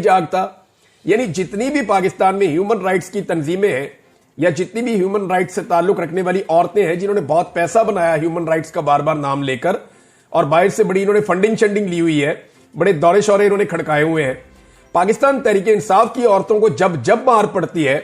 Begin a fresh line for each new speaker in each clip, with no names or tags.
जागता। यानी जितनी भी पाकिस्तान में ह्यूमन राइट्स की तंजीमें हैं या जितनी भी ह्यूमन राइट्स से ताल्लुक रखने वाली औरतें हैं जिन्होंने बहुत पैसा बनाया ह्यूमन राइट्स का बार बार नाम लेकर और बाहर से बड़ी इन्होंने फंडिंग शंडिंग ली हुई है, बड़े दौरे शौरे इन्होंने खड़काए हुए हैं, पाकिस्तान तहरीक इंसाफ की औरतों को जब जब मार पड़ती है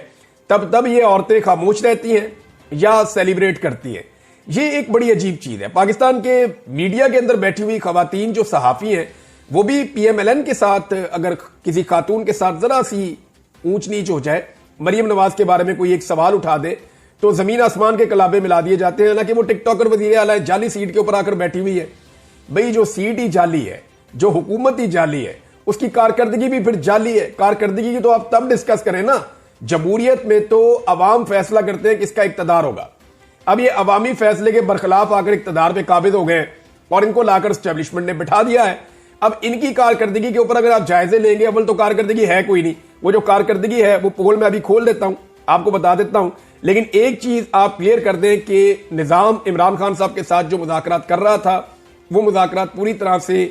तब तब ये औरतें खामोश रहती हैं या सेलिब्रेट करती हैं। ये एक बड़ी अजीब चीज है। पाकिस्तान के मीडिया के अंदर बैठी हुई खवातीन जो सहाफी हैं वो भी पीएमएलएन के साथ अगर किसी खातून के साथ जरा सी ऊंच नीच हो जाए, मरियम नवाज के बारे में कोई एक सवाल उठा दे तो जमीन आसमान के कलाबे मिला दिए जाते हैं। हालांकि वो टिकटॉकर वजीर आला है, जाली सीट के ऊपर आकर बैठी हुई है। भाई जो सीट ही जाली है, जो हुकूमत ही जाली है, उसकी कारकर्दगी भी फिर जाली है। कारकर्दगी की तो आप तब डिस्कस करें ना, जमहूरियत में तो अवाम फैसला करते हैं किसका इक्तदार होगा। अब ये अवामी फैसले के बरखिलाफ आकर इक्तदार पे काबिज हो गए और इनको लाकर स्टैब्लिशमेंट ने बिठा दिया है। अब इनकी कारकर्दगी के ऊपर अगर आप जायजे लेंगे, अव्वल तो कारकर्दगी है कोई नहीं। वो जो कारकर्दगी है वो पोल में अभी खोल देता हूं, आपको बता देता हूं। लेकिन एक चीज आप क्लियर कर दें कि निजाम इमरान खान साहब के साथ जो मुज़ाकरात कर रहा था वो मुज़ाकरात पूरी तरह से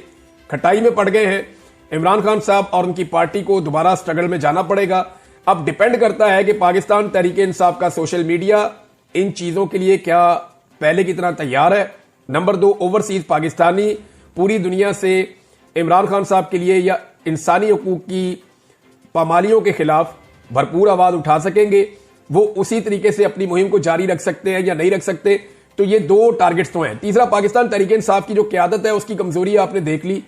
खटाई में पड़ गए हैं। इमरान खान साहब और उनकी पार्टी को दोबारा स्ट्रगल में जाना पड़ेगा। अब डिपेंड करता है कि पाकिस्तान तहरीक इंसाफ का सोशल मीडिया इन चीजों के लिए क्या पहले की तरह तैयार है। नंबर 2, ओवरसीज पाकिस्तानी पूरी दुनिया से इमरान खान साहब के लिए या इंसानी हकूक की पामालियों के खिलाफ भरपूर आवाज उठा सकेंगे, वो उसी तरीके से अपनी मुहिम को जारी रख सकते हैं या नहीं रख सकते। तो ये दो टारगेट्स तो हैं। तीसरा, पाकिस्तान तहरीक इंसाफ की जो क्यादत है उसकी कमजोरी आपने देख ली।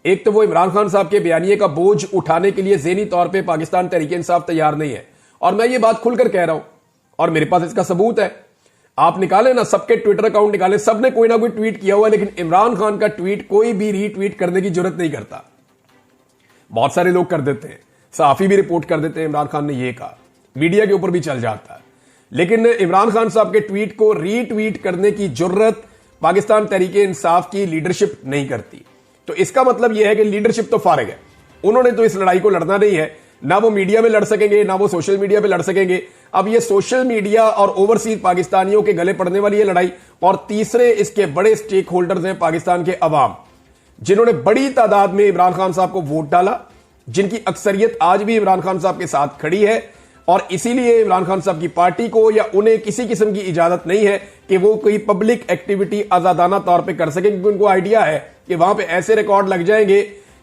एक तो वो इमरान खान साहब के बयानिए का बोझ उठाने के लिए ज़हनी तौर पे पाकिस्तान तहरीक इंसाफ तैयार नहीं है। और मैं ये बात खुलकर कह रहा हूं और मेरे पास इसका सबूत है। आप निकालें ना, सबके ट्विटर अकाउंट निकालें, सबने कोई ना कोई ट्वीट किया हुआ है, लेकिन इमरान खान का ट्वीट कोई भी रीट्वीट करने की जरूरत नहीं करता। बहुत सारे लोग कर देते हैं, सहाफी भी रिपोर्ट कर देते हैं इमरान खान ने ये कहा, मीडिया के ऊपर भी चल जाता है। लेकिन इमरान खान साहब के ट्वीट को रीट्वीट करने की जरूरत पाकिस्तान तहरीक इंसाफ की लीडरशिप नहीं करती। तो इसका मतलब यह है कि लीडरशिप तो फारिग है, उन्होंने तो इस लड़ाई को लड़ना नहीं है। ना वो मीडिया में लड़ सकेंगे, ना वो सोशल मीडिया पे लड़ सकेंगे। अब ये सोशल मीडिया और ओवरसीज पाकिस्तानियों के गले पड़ने वाली है लड़ाई। और तीसरे इसके बड़े स्टेक होल्डर्स हैं पाकिस्तान के अवाम, जिन्होंने बड़ी तादाद में इमरान खान साहब को वोट डाला, जिनकी अक्सरियत आज भी इमरान खान साहब के साथ खड़ी है। और इसीलिए इमरान खान साहब की पार्टी को या उन्हें किसी किस्म की इजाजत नहीं है कि वो कोई पब्लिक एक्टिविटी आजादाना तौर पर कर सके, क्योंकि उनको आइडिया है कि वहां पर ऐसे रिकॉर्ड लग जाएंगे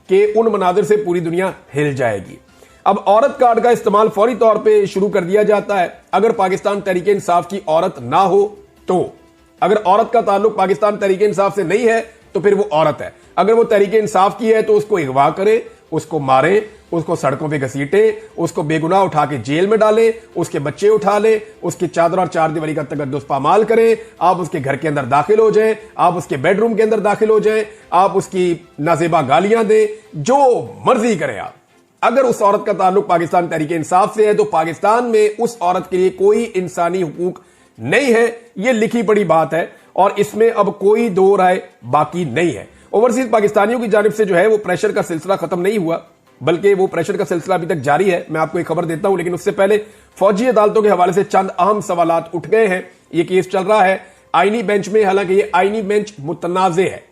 कि उन मनाजिर से पूरी दुनिया हिल जाएगी। अब औरत कार्ड का इस्तेमाल फौरी तौर पे शुरू कर दिया जाता है। अगर पाकिस्तान तहरीक इंसाफ की औरत ना हो तो, अगर औरत का ताल्लुक पाकिस्तान तहरीक इंसाफ से नहीं है तो फिर वो औरत है। अगर वो तहरीक इंसाफ की है तो उसको अगवा करे, उसको मारे, उसको सड़कों पे घसीटे, उसको बेगुनाह उठा के जेल में डाले, उसके बच्चे उठा ले, उसकी चादर और चार दीवारी का तकद्दुस पामाल करें, आप उसके घर के अंदर दाखिल हो जाएं, आप उसके बेडरूम के अंदर दाखिल हो जाएं, आप उसकी नाजेबा गालियां दें, जो मर्जी करें आप। अगर उस औरत का ताल्लुक पाकिस्तान तहरीक इंसाफ से है तो पाकिस्तान में उस औरत के लिए कोई इंसानी हुकूक नहीं है। यह लिखी पड़ी बात है और इसमें अब कोई दो राय बाकी नहीं है। ओवरसीज पाकिस्तानियों की जानिब से जो है वो प्रेशर का सिलसिला खत्म नहीं हुआ, बल्कि वो प्रेशर का सिलसिला अभी तक जारी है। मैं आपको एक खबर देता हूं, लेकिन उससे पहले फौजी अदालतों के हवाले से चंद अहम सवालात उठ गए हैं। ये केस चल रहा है आईनी बेंच में, हालांकि ये आईनी बेंच मुतनाज़े है,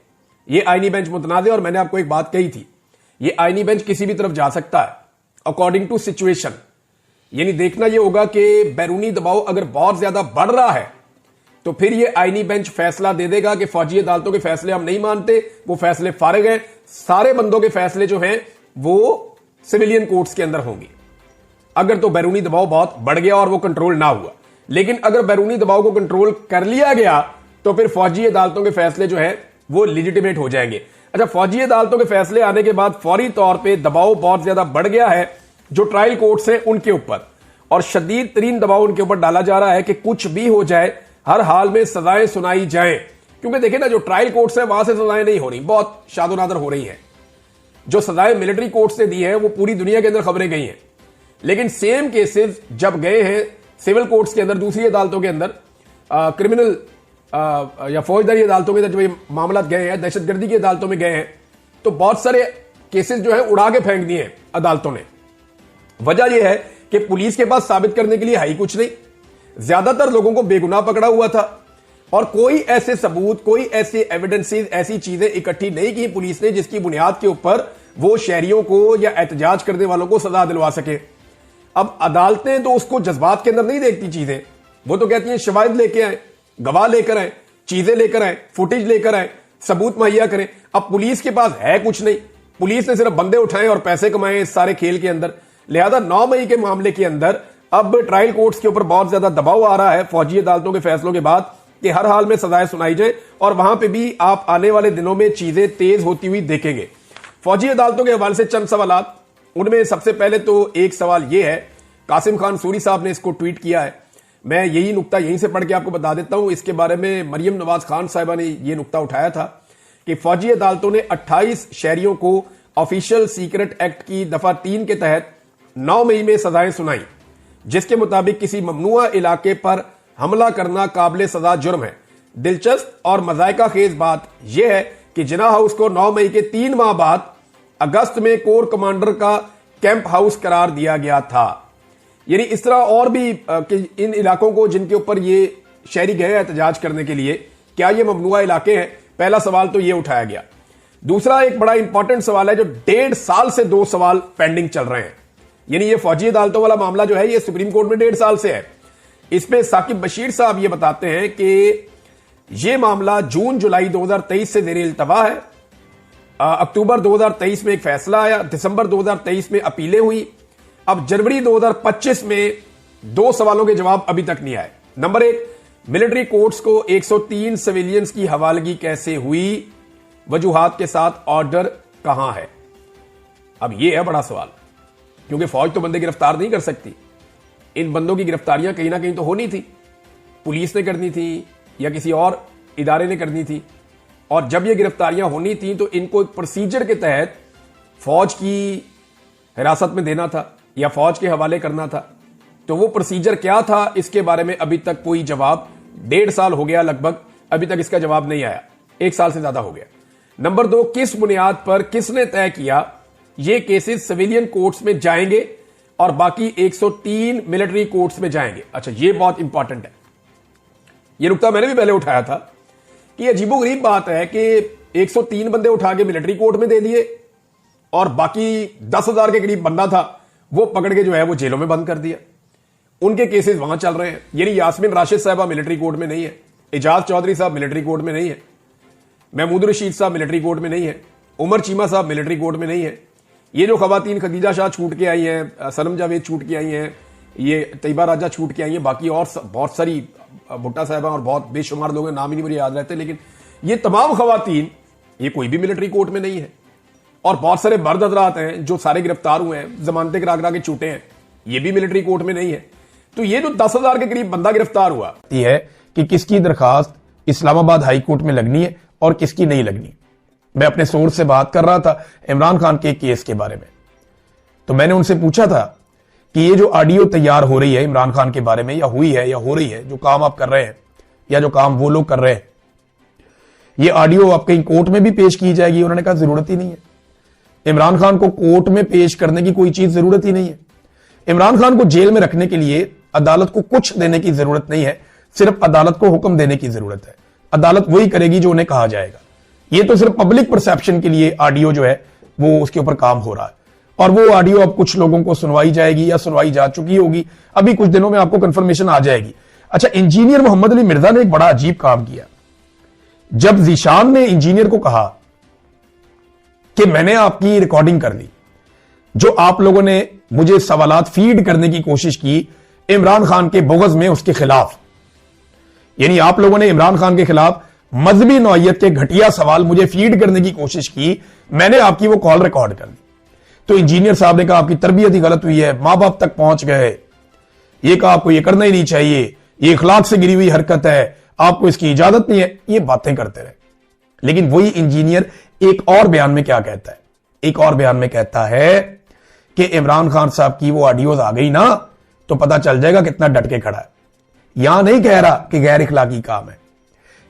ये आईनी बेंच मुतनाज़े। और मैंने आपको एक बात कही थी, ये आईनी बेंच किसी भी तरफ जा सकता है अकॉर्डिंग टू सिचुएशन। यानी देखना यह होगा कि बैरूनी दबाव अगर बहुत ज्यादा बढ़ रहा है तो फिर ये आईनी बेंच फैसला दे देगा कि फौजी अदालतों के फैसले हम नहीं मानते, वो फैसले फारिग हैं। सारे बंदों के फैसले जो हैं वो सिविलियन कोर्ट्स के अंदर होंगे, अगर तो बैरूनी दबाव बहुत बढ़ गया और वो कंट्रोल ना हुआ। लेकिन अगर बैरूनी दबाव को कंट्रोल कर लिया गया तो फिर फौजी अदालतों के फैसले जो है वो लिजिटिमेट हो जाएंगे। अच्छा, फौजी अदालतों के फैसले आने के बाद फौरी तौर पे दबाव बहुत ज्यादा बढ़ गया है जो ट्रायल कोर्ट्स हैं उनके ऊपर, और शदीद तरीन दबाव उनके ऊपर डाला जा रहा है कि कुछ भी हो जाए, हर हाल में सजाएं सुनाई जाएं। क्योंकि देखिए ना, जो ट्रायल कोर्ट्स हैं वहां से सजाएं नहीं हो रही, बहुत शादोनादर हो रही हैं। जो सजाएं मिलिट्री कोर्ट से दी है वो पूरी दुनिया के अंदर खबरें गई हैं, लेकिन सेम केसेस जब गए हैं सिविल कोर्ट्स के अंदर, दूसरी अदालतों के अंदर, क्रिमिनल या फौजदारी अदालतों के अंदर जो ये मामला गए हैं, दहशतगर्दी की अदालतों में गए हैं, तो बहुत सारे केसेस जो है उड़ा के फेंक दिए अदालतों ने। वजह यह है कि पुलिस के पास साबित करने के लिए है ही कुछ नहीं, ज्यादातर लोगों को बेगुनाह पकड़ा हुआ था और कोई ऐसे सबूत, कोई ऐसे एविडेंसेस, ऐसी चीजें इकट्ठी नहीं की पुलिस ने जिसकी बुनियाद के ऊपर वो शहरियों को या एहतजाज करने वालों को सजा दिलवा सके। अब अदालतें तो उसको जज्बात के अंदर नहीं देखती चीजें, वो तो कहती हैं शवाहिद लेके आए, गवाह लेकर आए, चीजें लेकर आए, फुटेज लेकर आए, सबूत मुहैया करें। अब पुलिस के पास है कुछ नहीं, पुलिस ने सिर्फ बंदे उठाए और पैसे कमाए इस सारे खेल के अंदर। लिहाजा 9 मई के मामले के अंदर अब ट्रायल कोर्ट्स के ऊपर बहुत ज्यादा दबाव आ रहा है फौजी अदालतों के फैसलों के बाद कि हर हाल में सजाएं सुनाई जाए, और वहां पे भी आप आने वाले दिनों में चीजें तेज होती हुई देखेंगे। फौजी अदालतों के हवाले से चंद सवालात, उनमें सबसे पहले तो एक सवाल यह है, कासिम खान सूरी साहब ने इसको ट्वीट किया है, मैं यही नुक्ता यहीं से पढ़ के आपको बता देता हूं। इसके बारे में मरियम नवाज खान साहिबा ने यह नुक्ता उठाया था कि फौजी अदालतों ने 28 शहरियों को ऑफिशियल सीक्रेट एक्ट की दफा 3 के तहत 9 मई में सजाएं सुनाई, जिसके मुताबिक किसी ममनुआ इलाके पर हमला करना काबिल सजा जुर्म है। दिलचस्प और मजायका खेज बात यह है कि जिना हाउस को 9 मई के 3 माह बाद अगस्त में कोर कमांडर का कैंप हाउस करार दिया गया था। यानी इस तरह और भी कि इन इलाकों को जिनके ऊपर ये शहरी गए एहतजाज करने के लिए, क्या ये ममनुआ इलाके हैं? पहला सवाल तो ये उठाया गया। दूसरा एक बड़ा इंपॉर्टेंट सवाल है जो 1.5 साल से 2 सवाल पेंडिंग चल रहे हैं। यानी ये फौजी अदालतों वाला मामला जो है ये सुप्रीम कोर्ट में 1.5 साल से है। इसमें साकिब बशीर साहब ये बताते हैं कि ये मामला जून जुलाई 2023 से ज़ेरे इल्तवा है। अक्टूबर 2023 में एक फैसला आया, दिसंबर 2023 में अपीलें हुई, अब जनवरी 2025 में 2 सवालों के जवाब अभी तक नहीं आए। नंबर 1, मिलिट्री कोर्ट्स को 103 सिविलियंस की हवालगी कैसे हुई, वजूहात के साथ ऑर्डर कहां है? अब यह है बड़ा सवाल, क्योंकि फौज तो बंदे गिरफ्तार नहीं कर सकती। इन बंदों की गिरफ्तारियां कहीं ना कहीं तो होनी थी, पुलिस ने करनी थी या किसी और इदारे ने करनी थी, और जब ये गिरफ्तारियां होनी थी तो इनको एक प्रोसीजर के तहत फौज की हिरासत में देना था या फौज के हवाले करना था। तो वो प्रोसीजर क्या था, इसके बारे में अभी तक कोई जवाब, 1.5 साल हो गया लगभग, अभी तक इसका जवाब नहीं आया, 1 साल से ज्यादा हो गया। नंबर 2, किस बुनियाद पर, किसने तय किया ये केसेस सिविलियन कोर्ट्स में जाएंगे और बाकी 103 मिलिट्री कोर्ट्स में जाएंगे? अच्छा, ये बहुत इंपॉर्टेंट है। ये नुकता मैंने भी पहले उठाया था कि अजीबोगरीब बात है कि 103 बंदे उठा के मिलिट्री कोर्ट में दे दिए और बाकी 10,000 के करीब बंदा था वो पकड़ के जो है वो जेलों में बंद कर दिया। उनके केसेस वहां चल रहे हैं। यानी यास्मीन राशिद साहबा मिलिट्री कोर्ट में नहीं है, एजाज चौधरी साहब मिलिट्री कोर्ट में नहीं है, महमूद रशीद साहब मिलिट्री कोर्ट में नहीं है, उमर चीमा साहब मिलिट्री कोर्ट में नहीं है। ये जो खवातीन खदीजा शाह छूट के आई हैं, सनम जावेद छूट के आई हैं, ये तैयबा राजा छूट के आई हैं, बाकी और बहुत सारी भुट्टा साहबा और बहुत बेशुमार लोग हैं, नाम ही नहीं मुझे याद रहते, लेकिन ये तमाम खवातीन ये कोई भी मिलिट्री कोर्ट में नहीं है। और बहुत सारे मर्द हजरात हैं जो सारे गिरफ्तार हुए हैं, जमानतें करा करा के छूटे हैं, ये भी मिलिट्री कोर्ट में नहीं है। तो ये जो 10,000 के करीब बंदा गिरफ्तार हुआ
है कि किसकी दरखास्त इस्लामाबाद हाई कोर्ट में लगनी है और किसकी नहीं लगनी। मैं अपने सोर्स से बात कर रहा था इमरान खान के केस के बारे में, तो मैंने उनसे पूछा था कि ये जो ऑडियो तैयार हो रही है इमरान खान के बारे में, या हुई है या हो रही है, जो काम आप कर रहे हैं या जो काम वो लोग कर रहे हैं, ये ऑडियो आप कहीं कोर्ट में भी पेश की जाएगी? उन्होंने कहा जरूरत ही नहीं है, इमरान खान को कोर्ट में पेश करने की कोई चीज जरूरत ही नहीं है। इमरान खान को जेल में रखने के लिए अदालत को कुछ देने की जरूरत नहीं है, सिर्फ अदालत को हुक्म देने की जरूरत है। अदालत वही करेगी जो उन्हें कहा जाएगा। ये तो सिर्फ पब्लिक परसेप्शन के लिए ऑडियो जो है वो उसके ऊपर काम हो रहा है, और वो ऑडियो अब कुछ लोगों को सुनवाई जाएगी या सुनवाई जा चुकी होगी, अभी कुछ दिनों में आपको कंफर्मेशन आ जाएगी। अच्छा, इंजीनियर मोहम्मद अली मिर्जा ने एक बड़ा अजीब काम किया। जब जीशान ने इंजीनियर को कहा कि मैंने आपकी रिकॉर्डिंग कर ली, जो आप लोगों ने मुझे सवालात फीड करने की कोशिश की इमरान खान के बुग़्ज़ में उसके खिलाफ, यानी आप लोगों ने इमरान खान के खिलाफ मजहबी नौइयत के घटिया सवाल मुझे फीड करने की कोशिश की, मैंने आपकी वो कॉल रिकॉर्ड कर ली। तो इंजीनियर साहब ने कहा आपकी तरबियत ही गलत हुई है, मां बाप तक पहुंच गए, ये कहा आपको ये करना ही नहीं चाहिए, ये इखलाक से गिरी हुई हरकत है, आपको इसकी इजाजत नहीं है, ये बातें करते रहे। लेकिन वही इंजीनियर एक और बयान में क्या कहता है, एक और बयान में कहता है कि इमरान खान साहब की वो ऑडियोज आ गई ना तो पता चल जाएगा कितना डट के खड़ा है। यहां नहीं कह रहा कि गैर इखलाकी काम है,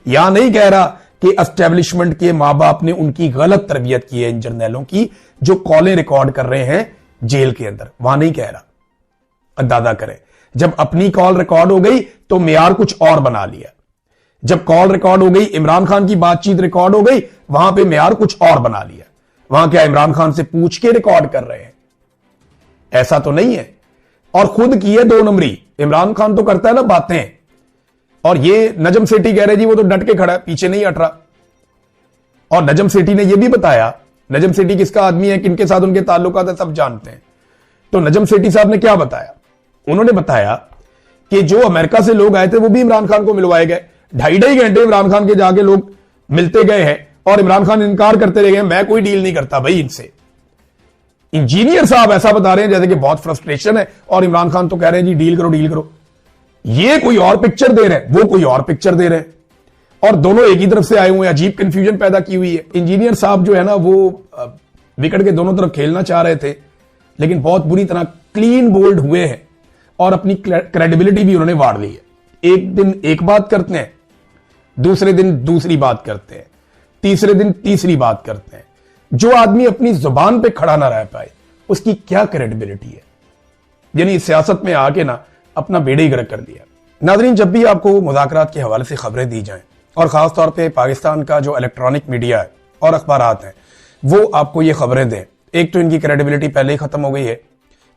यहां नहीं कह रहा कि एस्टेब्लिशमेंट के मां बाप ने उनकी गलत तरबियत की है इन जर्नैलों की जो कॉलें रिकॉर्ड कर रहे हैं जेल के अंदर, वहां नहीं कह रहा। अंदाजा करें, जब अपनी कॉल रिकॉर्ड हो गई तो मेयार कुछ और बना लिया, जब कॉल रिकॉर्ड हो गई, इमरान खान की बातचीत रिकॉर्ड हो गई, वहां पे मेयार कुछ और बना लिया। वहां क्या इमरान खान से पूछ के रिकॉर्ड कर रहे हैं? ऐसा तो नहीं है। और खुद की है 2 नंबरी। इमरान खान तो करता है ना बातें, और ये नजम सेठी कह रहे जी वो तो डट के खड़ा है, पीछे नहीं हट रहा। और नजम सेठी ने यह भी बताया, नजम सेठी किसका आदमी है, किनके साथ उनके ताल्लुकात है, सब जानते हैं। तो नजम सेठी साहब ने क्या बताया? उन्होंने बताया कि जो अमेरिका से लोग आए थे वो भी इमरान खान को मिलवाए गए। 2.5 घंटे इमरान खान के जाके लोग मिलते गए हैं और इमरान खान इनकार करते रह गए, मैं कोई डील नहीं करता भाई इनसे। इंजीनियर साहब ऐसा बता रहे हैं जैसे कि बहुत फ्रस्ट्रेशन है, और इमरान खान तो कह रहे हैं जी डील करो डील करो। ये कोई और पिक्चर दे रहे हैं, वो कोई और पिक्चर दे रहे हैं, और दोनों एक ही तरफ से आए हुए हैं। अजीब कंफ्यूजन पैदा की हुई है। इंजीनियर साहब जो है ना वो विकेट के दोनों तरफ खेलना चाह रहे थे, लेकिन बहुत बुरी तरह क्लीन बोल्ड हुए हैं और अपनी क्रेडिबिलिटी भी उन्होंने वाड़ ली है। एक दिन एक बात करते हैं, दूसरे दिन दूसरी बात करते हैं, तीसरे दिन तीसरी बात करते हैं। जो आदमी अपनी जुबान पे खड़ा ना रह पाए उसकी क्या क्रेडिबिलिटी है? यानी सियासत में आके ना अपना बेड़ा ही गर्क कर दिया। नाज़रीन, जब भी आपको मुज़ाकरात के हवाले से खबरें दी जाएं, और खासतौर पे पाकिस्तान का जो इलेक्ट्रॉनिक मीडिया है और अखबारात हैं वो आपको ये खबरें दें, एक तो इनकी क्रेडिबिलिटी पहले ही खत्म हो गई है,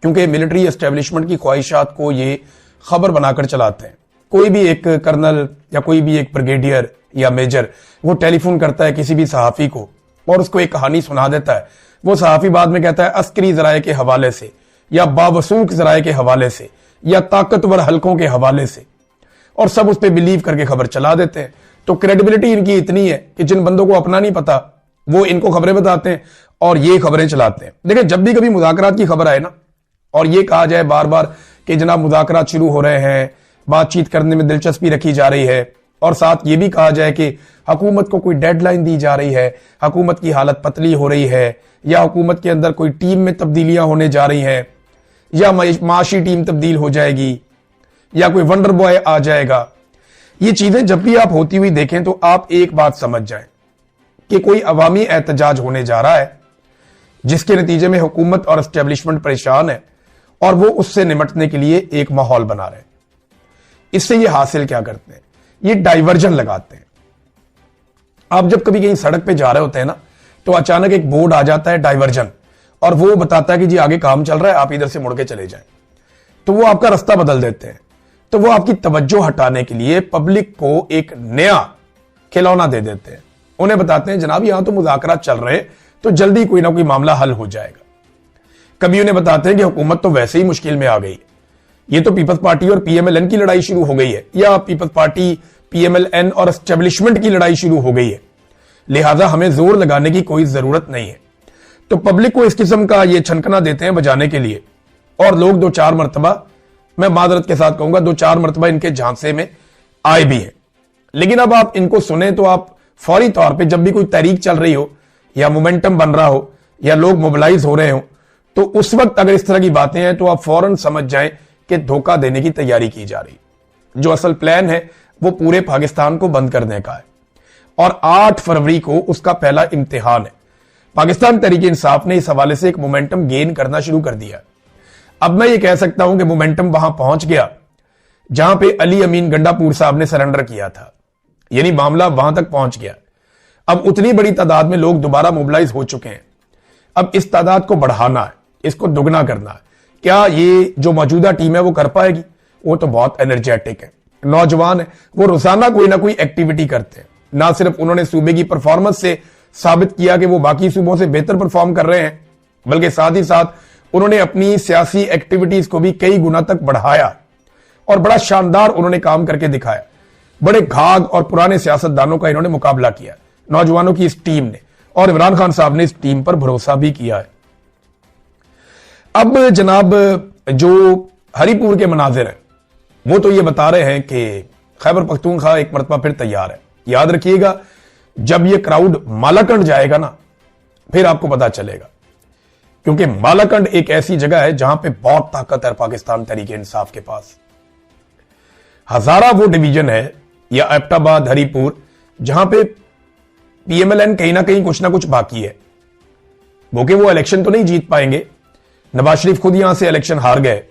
क्योंकि मिलिट्री एस्टेब्लिशमेंट की ख्वाहिशात को ये खबर बनाकर चलाते हैं। कोई भी एक कर्नल या कोई भी एक ब्रिगेडियर या मेजर वो टेलीफोन करता है किसी भी सहाफी को और उसको एक कहानी सुना देता है। वो सहाफी बाद में कहता है अस्करी जराये के हवाले से या बावसूख जराये के हवाले से या ताकतवर हलकों के हवाले से, और सब उस पर बिलीव करके खबर चला देते हैं। तो क्रेडिबिलिटी इनकी इतनी है कि जिन बंदों को अपना नहीं पता वो इनको खबरें बताते हैं और ये खबरें चलाते हैं। देखिए, जब भी कभी मुज़ाकरात की खबर आए ना और ये कहा जाए बार बार कि जनाब मुज़ाकरात शुरू हो रहे हैं, बातचीत करने में दिलचस्पी रखी जा रही है, और साथ ये भी कहा जाए कि हुकूमत को कोई डेडलाइन दी जा रही है, हुकूमत की हालत पतली हो रही है, या हुकूमत के अंदर कोई टीम में तब्दीलियां होने जा रही हैं, या माशी टीम तब्दील हो जाएगी, या कोई वंडर बॉय आ जाएगा। ये चीजें जब भी आप होती हुई देखें तो आप एक बात समझ जाएं कि कोई अवामी एहतजाज होने जा रहा है जिसके नतीजे में हुकूमत और एस्टेब्लिशमेंट परेशान है और वो उससे निपटने के लिए एक माहौल बना रहे हैं। इससे ये हासिल क्या करते हैं? ये डाइवर्जन लगाते हैं। आप जब कभी कहीं सड़क पे जा रहे होते हैं ना तो अचानक एक बोर्ड आ जाता है डाइवर्जन, और वो बताता है कि जी आगे काम चल रहा है, आप इधर से मुड़ के चले जाएं। तो वो आपका रास्ता बदल देते हैं। तो वो आपकी तवज्जो हटाने के लिए पब्लिक को एक नया खिलौना दे देते हैं। उन्हें बताते हैं जनाब यहां तो मुज़ाकरात चल रहे हैं तो जल्दी कोई ना कोई मामला हल हो जाएगा। कभी उन्हें बताते हैं कि हुकूमत तो वैसे ही मुश्किल में आ गई, ये तो पीपल्स पार्टी और पीएमएलएन की लड़ाई शुरू हो गई है, या पीपल्स पार्टी पीएमएलएन और एस्टेब्लिशमेंट की लड़ाई शुरू हो गई है, लिहाजा हमें जोर लगाने की कोई जरूरत नहीं है। तो पब्लिक को इस किस्म का ये छनकना देते हैं बजाने के लिए, और लोग 2-4 मरतबा, मैं मादरत के साथ कहूंगा 2-4 मरतबा इनके झांसे में आए भी हैं। लेकिन अब आप इनको सुने तो आप फौरी तौर पे जब भी कोई तहरीक चल रही हो या मोमेंटम बन रहा हो या लोग मोबिलाइज हो रहे हो, तो उस वक्त अगर इस तरह की बातें हैं तो आप फौरन समझ जाएं कि धोखा देने की तैयारी की जा रही। जो असल प्लान है वो पूरे पाकिस्तान को बंद करने का है, और 8 फरवरी को उसका पहला इम्तिहान है। पाकिस्तान तहरीक इंसाफ ने इस हवाले से एक मोमेंटम गेन करना शुरू कर दिया। अब मैं ये कह सकता हूं कि मोमेंटम वहां पहुंच गया जहां पे अली अमीन गंडापुर साहब ने सरेंडर किया था, यानी मामला वहां तक पहुंच गया। अब उतनी बड़ी तादाद में लोग दोबारा मोबिलाइज हो चुके हैं। अब इस तादाद को बढ़ाना है, इसको दुगना करना है। क्या ये जो मौजूदा टीम है वो कर पाएगी? वो तो बहुत एनर्जेटिक है, नौजवान है, वो रोजाना कोई ना कोई एक्टिविटी करते हैं। ना सिर्फ उन्होंने सूबे की परफॉर्मेंस से साबित किया कि वो बाकी सूबों से बेहतर परफॉर्म कर रहे हैं, बल्कि साथ ही साथ उन्होंने अपनी सियासी एक्टिविटीज को भी कई गुना तक बढ़ाया और बड़ा शानदार उन्होंने काम करके दिखाया। बड़े घाघ और पुराने सियासतदानों का इन्होंने मुकाबला किया, नौजवानों की इस टीम ने, और इमरान खान साहब ने इस टीम पर भरोसा भी किया है। अब जनाब जो हरीपुर के मनाजिर हैं वो तो ये बता रहे हैं कि खैबर पख्तूनख्वा एक मरतबा फिर तैयार है। याद रखिएगा, जब ये क्राउड मालाकंड जाएगा ना फिर आपको पता चलेगा, क्योंकि मालाकंड एक ऐसी जगह है जहां पे बहुत ताकत है पाकिस्तान तहरीक इंसाफ के पास। हजारा वो डिवीजन है या एबटाबाद हरीपुर जहां पे पीएमएलएन कहीं ना कहीं कुछ ना कुछ बाकी है। वो इलेक्शन तो नहीं जीत पाएंगे, नवाज शरीफ खुद यहां से इलेक्शन हार गए,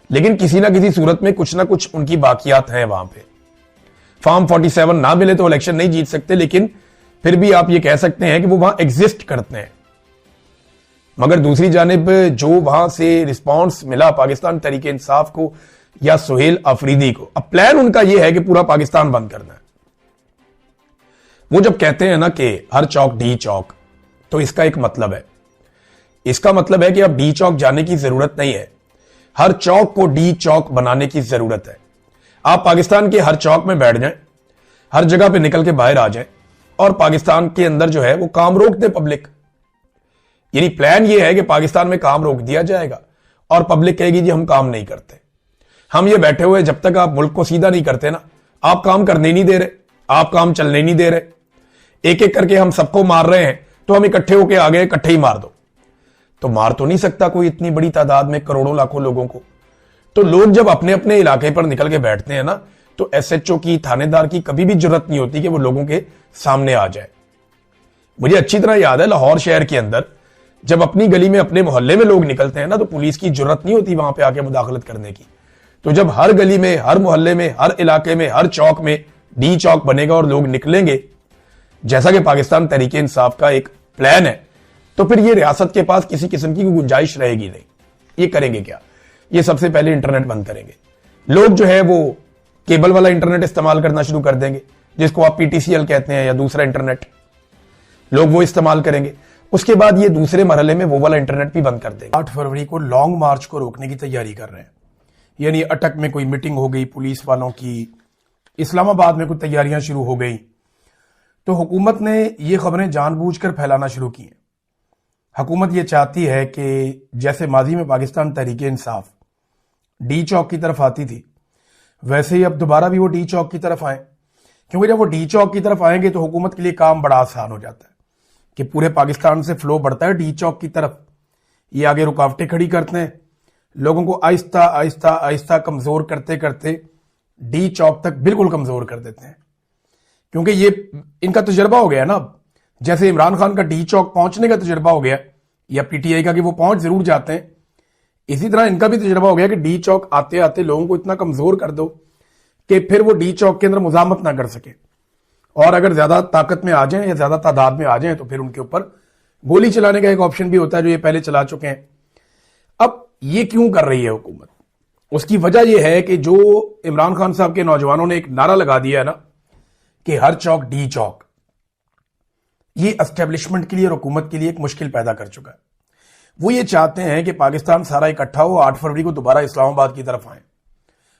लेकिन किसी ना किसी सूरत में कुछ ना कुछ उनकी बाकियात हैं वहां पे। फॉर्म 47 ना मिले तो इलेक्शन नहीं जीत सकते, लेकिन फिर भी आप ये कह सकते हैं कि वो वहां एग्जिस्ट करते हैं। मगर दूसरी जानिब जो वहां से रिस्पांस मिला पाकिस्तान तहरीक इंसाफ को या सुहेल अफरीदी को, अब प्लान उनका यह है कि पूरा पाकिस्तान बंद करना है। वो जब कहते हैं ना कि हर चौक डी चौक, तो इसका एक मतलब है। इसका मतलब है कि अब डी चौक जाने की जरूरत नहीं है, हर चौक को डी चौक बनाने की जरूरत है। आप पाकिस्तान के हर चौक में बैठ जाएं, हर जगह पे निकल के बाहर आ जाएं और पाकिस्तान के अंदर जो है वो काम रोक दे पब्लिक। यानी प्लान ये है कि पाकिस्तान में काम रोक दिया जाएगा और पब्लिक कहेगी जी हम काम नहीं करते, हम ये बैठे हुए, जब तक आप मुल्क को सीधा नहीं करते ना, आप काम करने नहीं दे रहे, आप काम चलने नहीं दे रहे, एक एक करके हम सबको मार रहे हैं, तो हम इकट्ठे होके आ गए, इकट्ठे ही मार दो। तो मार तो नहीं सकता कोई इतनी बड़ी तादाद में करोड़ों लाखों लोगों को। तो लोग जब अपने अपने इलाके पर निकल के बैठते हैं ना, तो एसएचओ की, थानेदार की कभी भी जरूरत नहीं होती कि वो लोगों के सामने आ जाए। मुझे अच्छी तरह याद है लाहौर शहर के अंदर जब अपनी गली में, अपने मोहल्ले में लोग निकलते हैं ना, तो पुलिस की जरूरत नहीं होती वहां पे आके मुदाखलत करने की। तो जब हर गली में, हर मोहल्ले में, हर इलाके में, हर चौक में डी चौक बनेगा और लोग निकलेंगे, जैसा कि पाकिस्तान तहरीक इंसाफ का एक प्लान है, तो फिर ये रियासत के पास किसी किस्म की गुंजाइश रहेगी नहीं। ये करेंगे क्या? ये सबसे पहले इंटरनेट बंद करेंगे। लोग जो है वो केबल वाला इंटरनेट इस्तेमाल करना शुरू कर देंगे, जिसको आप पीटीसीएल कहते हैं या दूसरा इंटरनेट, लोग वो इस्तेमाल करेंगे। उसके बाद ये दूसरे मरहले में वो वाला इंटरनेट भी बंद कर देंगे।
8 फरवरी को लॉन्ग मार्च को रोकने की तैयारी कर रहे हैं। यानी अटक में कोई मीटिंग हो गई पुलिस वालों की, इस्लामाबाद में कुछ तैयारियां शुरू हो गई, तो हुकूमत ने ये खबरें जानबूझकर फैलाना शुरू की हैं। हुकूमत ये चाहती है कि जैसे माजी में पाकिस्तान तहरीक इंसाफ डी चौक की तरफ आती थी, वैसे ही अब दोबारा भी वो डी चौक की तरफ आए, क्योंकि जब वो डी चौक की तरफ आएंगे तो हुकूमत के लिए काम बड़ा आसान हो जाता है कि पूरे पाकिस्तान से फ्लो बढ़ता है डी चौक की तरफ। ये आगे रुकावटें खड़ी करते हैं, लोगों को आहिस्ता आहिस्ता आहिस्ता कमजोर करते करते डी चौक तक बिल्कुल कमजोर कर देते हैं, क्योंकि ये इनका तजुर्बा हो गया ना। जैसे इमरान खान का डी चौक पहुंचने का तजुर्बा हो गया, या पीटीआई का कि वो पहुंच जरूर जाते हैं, इसी तरह इनका भी तजुर्बा हो गया कि डी चौक आते आते लोगों को इतना कमजोर कर दो कि फिर वो डी चौक के अंदर मुजामत ना कर सके, और अगर ज्यादा ताकत में आ जाएं या ज्यादा तादाद में आ जाएं तो फिर उनके ऊपर गोली चलाने का एक ऑप्शन भी होता है, जो ये पहले चला चुके हैं। अब ये क्यों कर रही है हुकूमत? उसकी वजह यह है कि जो इमरान खान साहब के नौजवानों ने एक नारा लगा दिया है ना कि हर चौक डी चौक, ये एस्टेब्लिशमेंट के लिए और हुकूमत के लिए एक मुश्किल पैदा कर चुका है। वो ये चाहते हैं कि पाकिस्तान सारा इकट्ठा हो, 8 फरवरी को दोबारा इस्लामाबाद की तरफ आए,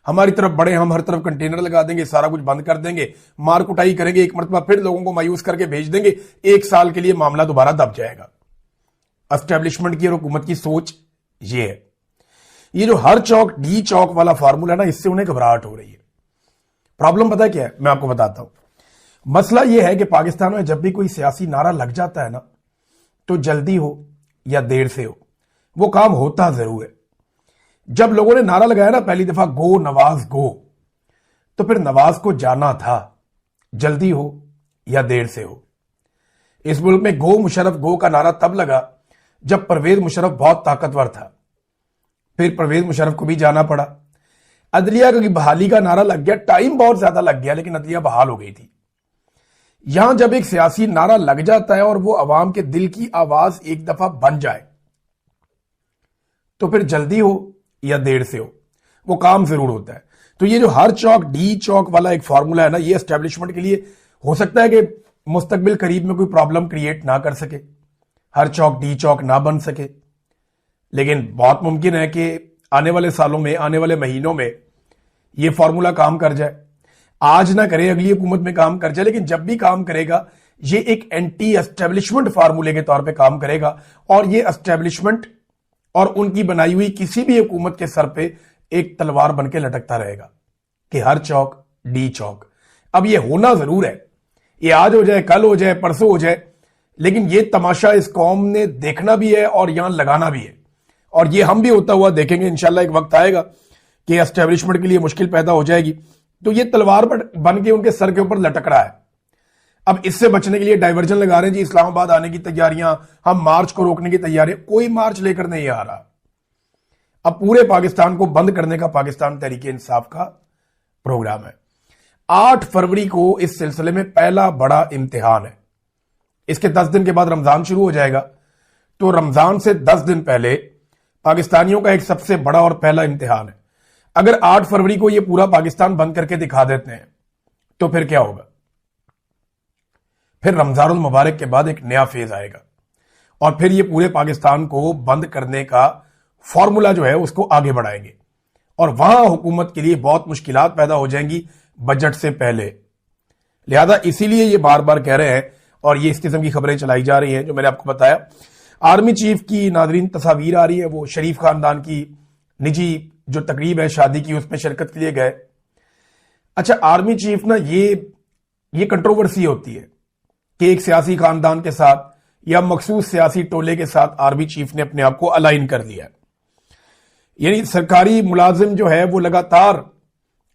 हमारी तरफ बढ़े, हम हर तरफ कंटेनर लगा देंगे, सारा कुछ बंद कर देंगे, मार कुटाई करेंगे, एक मरतबा फिर लोगों को मायूस करके भेज देंगे, 1 साल के लिए मामला दोबारा दब जाएगा। एस्टेब्लिशमेंट की और हुकूमत की सोच ये है। ये जो हर चौक डी चौक वाला फार्मूला है ना, इससे उन्हें घबराहट हो रही है। प्रॉब्लम पता है क्या है? मैं आपको बताता हूं। मसला यह है कि पाकिस्तान में जब भी कोई सियासी नारा लग जाता है ना, तो जल्दी हो या देर से हो, वो काम होता जरूर है। जब लोगों ने नारा लगाया ना पहली दफा, गो नवाज गो, तो फिर नवाज को जाना था, जल्दी हो या देर से हो। इस मुल्क में गो मुशर्रफ गो का नारा तब लगा जब परवेज मुशर्रफ बहुत ताकतवर था, फिर परवेज मुशर्रफ को भी जाना पड़ा। अदलिया की बहाली का नारा लग गया, टाइम बहुत ज्यादा लग गया, लेकिन अदलिया बहाल हो गई थी। यहां जब एक सियासी नारा लग जाता है और वो अवाम के दिल की आवाज एक दफा बन जाए, तो फिर जल्दी हो या देर से हो, वो काम जरूर होता है। तो ये जो हर चौक डी चौक वाला एक फॉर्मूला है ना, ये एस्टेब्लिशमेंट के लिए हो सकता है कि मुस्तकबिल करीब में कोई प्रॉब्लम क्रिएट ना कर सके, हर चौक डी चौक ना बन सके, लेकिन बहुत मुमकिन है कि आने वाले सालों में, आने वाले महीनों में ये फॉर्मूला काम कर जाए। आज ना करे, अगली हुकूमत में काम कर जाए, लेकिन जब भी काम करेगा ये एक एंटी एस्टेब्लिशमेंट फार्मूले के तौर पे काम करेगा, और ये एस्टेब्लिशमेंट और उनकी बनाई हुई किसी भी हुकूमत के सर पे एक तलवार बन के लटकता रहेगा कि हर चौक डी चौक। अब ये होना जरूर है, ये आज हो जाए, कल हो जाए, परसों हो जाए, लेकिन ये तमाशा इस कौम ने देखना भी है और यहां लगाना भी है, और ये हम भी होता हुआ देखेंगे। इंशाल्लाह एक वक्त आएगा कि एस्टेब्लिशमेंट के लिए मुश्किल पैदा हो जाएगी, तो ये तलवार बन के उनके सर के ऊपर लटक रहा है। अब इससे बचने के लिए डाइवर्जन लगा रहे हैं जी, इस्लामाबाद आने की तैयारियां, हम मार्च को रोकने की तैयारियां। कोई मार्च लेकर नहीं आ रहा। अब पूरे पाकिस्तान को बंद करने का पाकिस्तान तहरीक इंसाफ का प्रोग्राम है। 8 फरवरी को इस सिलसिले में पहला बड़ा इम्तिहान है। इसके 10 दिन के बाद रमजान शुरू हो जाएगा, तो रमजान से 10 दिन पहले पाकिस्तानियों का एक सबसे बड़ा और पहला इम्तिहान है। अगर 8 फरवरी को यह पूरा पाकिस्तान बंद करके दिखा देते हैं तो फिर क्या होगा? फिर रमजानुल मुबारक के बाद एक नया फेज आएगा और फिर ये पूरे पाकिस्तान को बंद करने का फॉर्मूला जो है उसको आगे बढ़ाएंगे और वहां हुकूमत के लिए बहुत मुश्किलात पैदा हो जाएंगी बजट से पहले। लिहाजा इसीलिए ये बार बार कह रहे हैं और ये इस किस्म की खबरें चलाई जा रही हैं जो मैंने आपको बताया। आर्मी चीफ की नाजरीन तस्वीर आ रही है, वो शरीफ खानदान की निजी जो तकरीब है शादी की उसमें शिरकत के लिए गए। अच्छा, आर्मी चीफ ना ये कंट्रोवर्सी होती है कि एक सियासी खानदान के साथ या मखसूस सियासी टोले के साथ आर्मी चीफ ने अपने आप को अलाइन कर लिया। यानी सरकारी मुलाजिम जो है वो लगातार,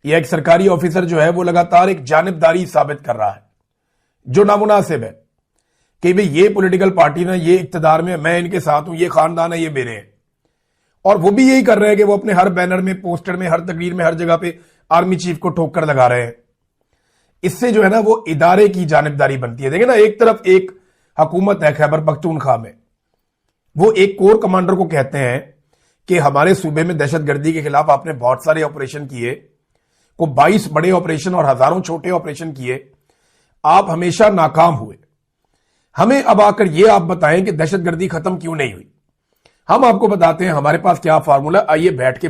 या एक सरकारी ऑफिसर जो है वो लगातार एक जानिबदारी साबित कर रहा है जो नामुनासिब है कि भाई ये पॉलिटिकल पार्टी ना, ये इक्तदार में, मैं इनके साथ हूं, ये खानदान है, ये मेरे हैं। और वो भी यही कर रहे हैं कि वो अपने हर बैनर में, पोस्टर में, हर तकरीर में, हर जगह पे आर्मी चीफ को ठोकर लगा रहे हैं। इससे जो है ना वो इदारे की जानिबदारी बनती है। देखिए ना, एक तरफ एक हुकूमत है खैबर पख्तूनख्वा में, वो एक कोर कमांडर को कहते हैं कि हमारे सूबे में दहशतगर्दी के खिलाफ आपने बहुत सारे ऑपरेशन किए, को 22 बड़े ऑपरेशन और हजारों छोटे ऑपरेशन किए, आप हमेशा नाकाम हुए। हमें अब आकर यह आप बताएं कि दहशतगर्दी खत्म क्यों नहीं हुई। हम आपको बताते हैं हमारे पास क्या फार्मूला, आइए बैठ के